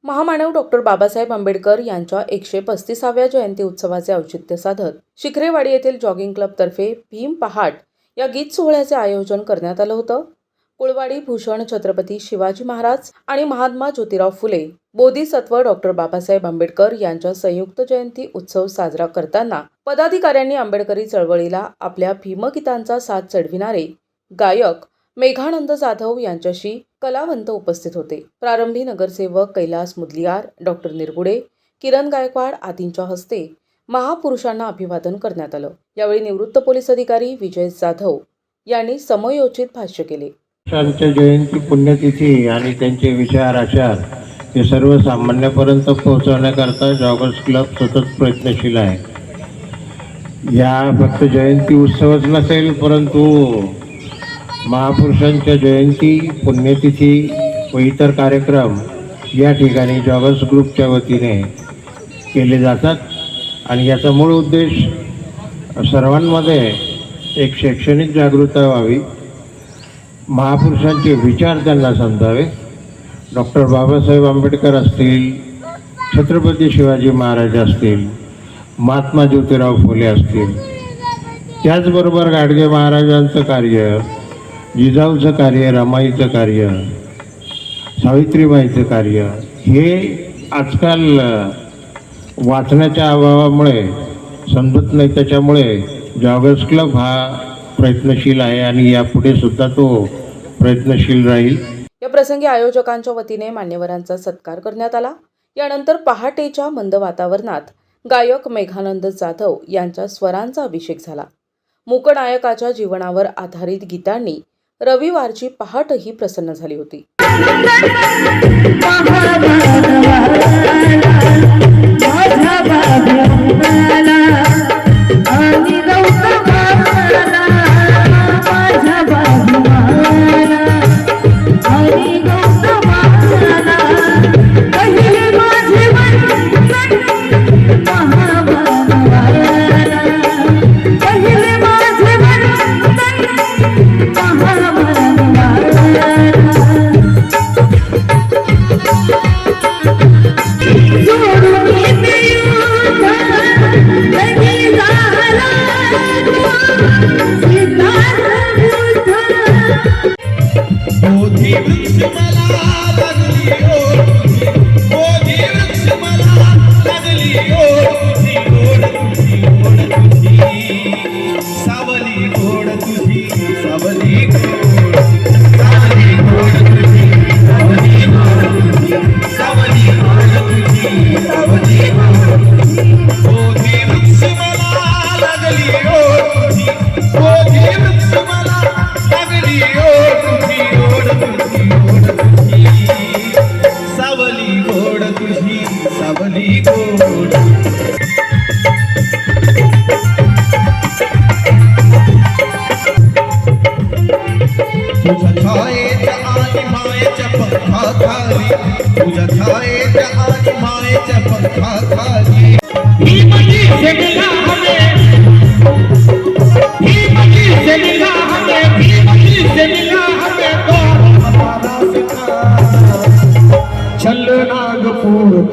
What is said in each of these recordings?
महामानव डॉक्टर बाबासाहेब आंबेडकर यांच्या 135व्या जयंती उत्सवाचे औचित्य साधत शिखरेवाडी येथील जॉगिंग क्लबतर्फे भीम पहाट या गीत सोहळ्याचे आयोजन करण्यात आलं होतं। कुळवाडी भूषण छत्रपती शिवाजी महाराज आणि महात्मा ज्योतिराव फुले बोधिसत्व डॉक्टर बाबासाहेब आंबेडकर यांच्या संयुक्त जयंती उत्सव साजरा करताना पदाधिकाऱ्यांनी आंबेडकरी चळवळीला आपल्या भीमगीतांचा साथ चढविणारे गायक मेघानंद जाधव यांच्याशी कलावंत उपस्थित होते। प्रारंभी नगरसेवक कैलास मुदलियार, डॉक्टर निरगुडे, किरण गायकवाड आदींच्या हस्ते महापुरुषांना अभिवादन करण्यात आलं। यावेळी निवृत्त पोलीस अधिकारी विजय जाधव यांनी समयोचित भाष्य केले। त्यांच्या जयंती पुण्यतिथी आणि त्यांचे विचार आचार हे सर्वसामान्यांपर्यंत पोहोचवण्याकरता जॉगर्स क्लब सतत प्रयत्नशील आहे। या फक्त जयंती उत्सवच नसेल, परंतु महापुरुषांच्या जयंती, पुण्यतिथी व इतर कार्यक्रम या ठिकाणी जॉगर्स ग्रुपच्या वतीने केले जातात आणि याचा मूळ उद्देश सर्वांमध्ये एक शैक्षणिक जागरूकता व्हावी, महापुरुषांचे विचार त्यांना समजावे। डॉक्टर बाबासाहेब आंबेडकर असतील, छत्रपती शिवाजी महाराज असतील, महात्मा ज्योतिराव फुले असतील, त्याचबरोबर गाडगे महाराजांचं कार्य, जिजाऊचं कार्य, रमाईचं कार्य, सावित्रीबाईचं कार्य हे आजकाल वाचण्याच्या अभावामुळे समजत नाही। त्याच्यामुळे जॉगर्स क्लब हा प्रयत्नशील आहे आणि यापुढे सुद्धा तो प्रयत्नशील राहील। या प्रसंगी आयोजकांच्या वतीने मान्यवरांचा सत्कार करण्यात आला। यानंतर पहाटेच्या मंद वातावरणात गायक मेघानंद जाधव यांच्या स्वरांचा अभिषेक झाला। मूकनायकाच्या जीवनावर आधारित गीतांनी रविवारची पहाटही प्रसन्न झाली होती।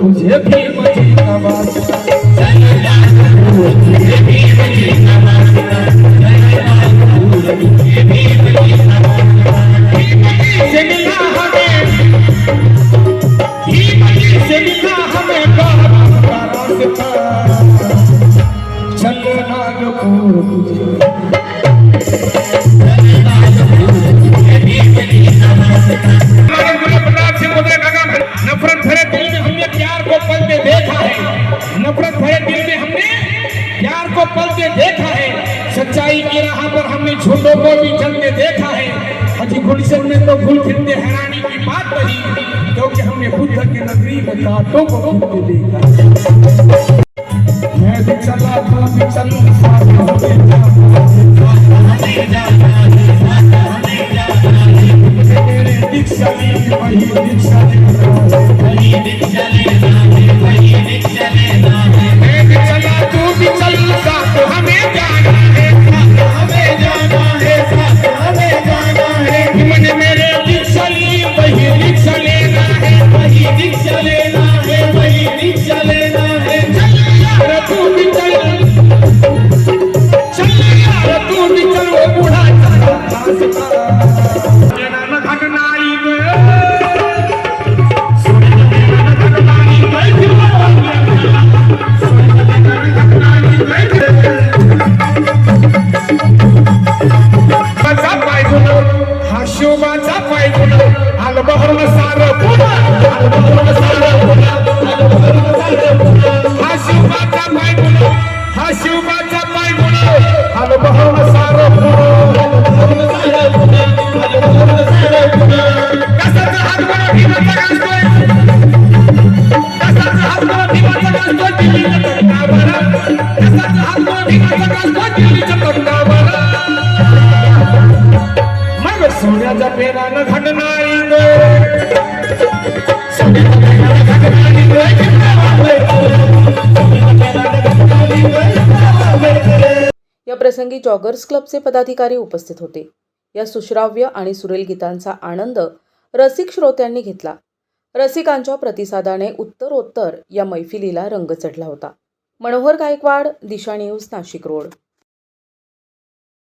तुझे भीमजी नवाजता, नफरत भरे दिल में हमने प्यार को पलते देखा है, नफरत भरे दिल में हमने प्यार को पलते देखा है, सच्चाई की राह पर हमने झूठों को भी चलते देखा है। अजी गुलशन में तो फूल खिलते हैरानी की बात नहीं, क्योंकि हमने बुद्ध के नगरी में कांटों को खिलते देखा। मैं भी चला तो भी चलूं, साथ हमें जाना, मेरे दीक्षा ली वही दीक्षा लेना है, मैं भी चला तू भी चल, साथ हमें जाना है, हमें जाना है, साथ हमें जाना है। मैंने मेरे दीक्षा ली वही दीक्षा लेना है, वही दीक्षा लेना याप्रसंगी जॉगर्स क्लबचे पदाधिकारी उपस्थित होते. या सुश्राव्य आणि सुरेल गीतांचा आनंद रसिक श्रोत्यांनी घेतला. रसिकांच्या प्रतिसादाने उत्तरोत्तर या मैफिलीला रंग चढला होता. मनोहर गायकवाड, दिशा न्यूज, नाशिक रोड.